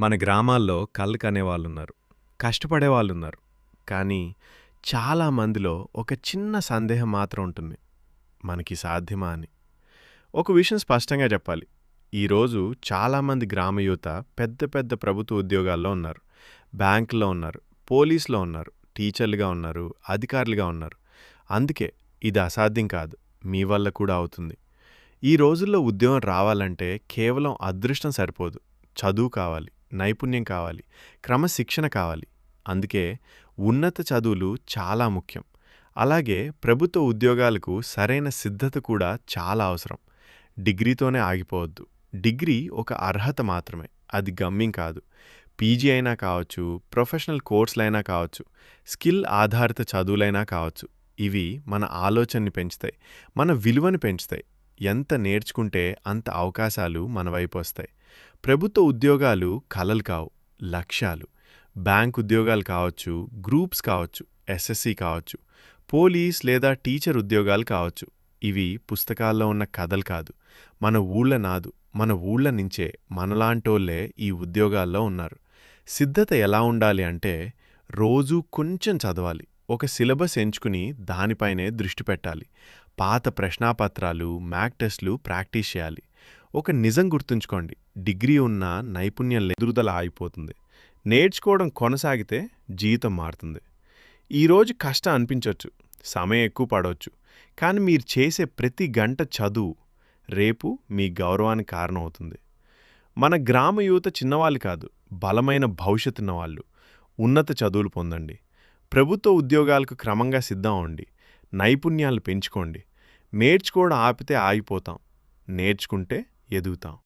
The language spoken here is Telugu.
మన గ్రామాల్లో కళ్ళు కనేవాళ్ళున్నారు. కష్టపడేవాళ్ళున్నారు. కానీ చాలా మందిలో ఒక చిన్న సందేహం మాత్రం ఉంటుంది. మనకి సాధ్యమా అని. ఒక విషయం స్పష్టంగా చెప్పాలి. ఈరోజు చాలామంది గ్రామ యువత పెద్ద పెద్ద ప్రభుత్వ ఉద్యోగాల్లో ఉన్నారు. బ్యాంకుల్లో ఉన్నారు. పోలీసులో ఉన్నారు. టీచర్లుగా ఉన్నారు. అధికారులుగా ఉన్నారు. అందుకే ఇది అసాధ్యం కాదు. మీ వల్ల కూడా అవుతుంది. ఈ రోజుల్లో ఉద్యోగం రావాలంటే కేవలం అదృష్టం సరిపోదు. చదువు కావాలి, నైపుణ్యం కావాలి, క్రమశిక్షణ కావాలి. అందుకే ఉన్నత చదువులు చాలా ముఖ్యం. అలాగే ప్రభుత్వ ఉద్యోగాలకు సరైన సిద్ధత కూడా చాలా అవసరం. డిగ్రీతోనే ఆగిపోవద్దు. డిగ్రీ ఒక అర్హత మాత్రమే, అది గమ్యం కాదు. పీజీ అయినా కావచ్చు, ప్రొఫెషనల్ కోర్సులైనా కావచ్చు, స్కిల్ ఆధారిత చదువులైనా కావచ్చు. ఇవి మన ఆలోచనని పెంచుతాయి, మన విలువని పెంచుతాయి. ఎంత నేర్చుకుంటే అంత అవకాశాలు మన వైపు వస్తాయి. ప్రభుత్వ ఉద్యోగాలు కలలు కావు, లక్ష్యాలు. బ్యాంక్ ఉద్యోగాలు కావచ్చు, గ్రూప్స్ కావచ్చు, ఎస్ఎస్సి కావచ్చు, పోలీస్ లేదా టీచర్ ఉద్యోగాలు కావచ్చు. ఇవి పుస్తకాల్లో ఉన్న కథలు కాదు, మన ఊళ్ళ నాదు. మన ఊళ్ళ నుంచే మనలాంటోళ్లే ఈ ఉద్యోగాల్లో ఉన్నారు. సిద్ధత ఎలా ఉండాలి అంటే, రోజూ కొంచెం చదవాలి. ఒక సిలబస్ ఎంచుకుని దానిపైనే దృష్టి పెట్టాలి. పాత ప్రశ్నాపత్రాలు, మ్యాక్ టెస్ట్లు ప్రాక్టీస్ చేయాలి. ఒక నిజం గుర్తుంచుకోండి, డిగ్రీ ఉన్న నైపుణ్యం ఎదురుదల ఆగిపోతుంది. నేర్చుకోవడం కొనసాగితే జీవితం మారుతుంది. ఈరోజు కష్టం అనిపించవచ్చు, సమయం ఎక్కువ పడవచ్చు. కానీ మీరు చేసే ప్రతి గంట చదువు రేపు మీ గౌరవానికి కారణమవుతుంది. మన గ్రామ యువత చిన్నవాళ్ళు కాదు, బలమైన భవిష్యత్తున్నవాళ్ళు. ఉన్నత చదువులు పొందండి. ప్రభుత్వ ఉద్యోగాలకు క్రమంగా సిద్ధం అవ్వండి. నైపుణ్యాలు పెంచుకోండి. నేర్చుకోవడం ఆపితే ఆగిపోతాం. నేర్చుకుంటే ఎదుగుతాం.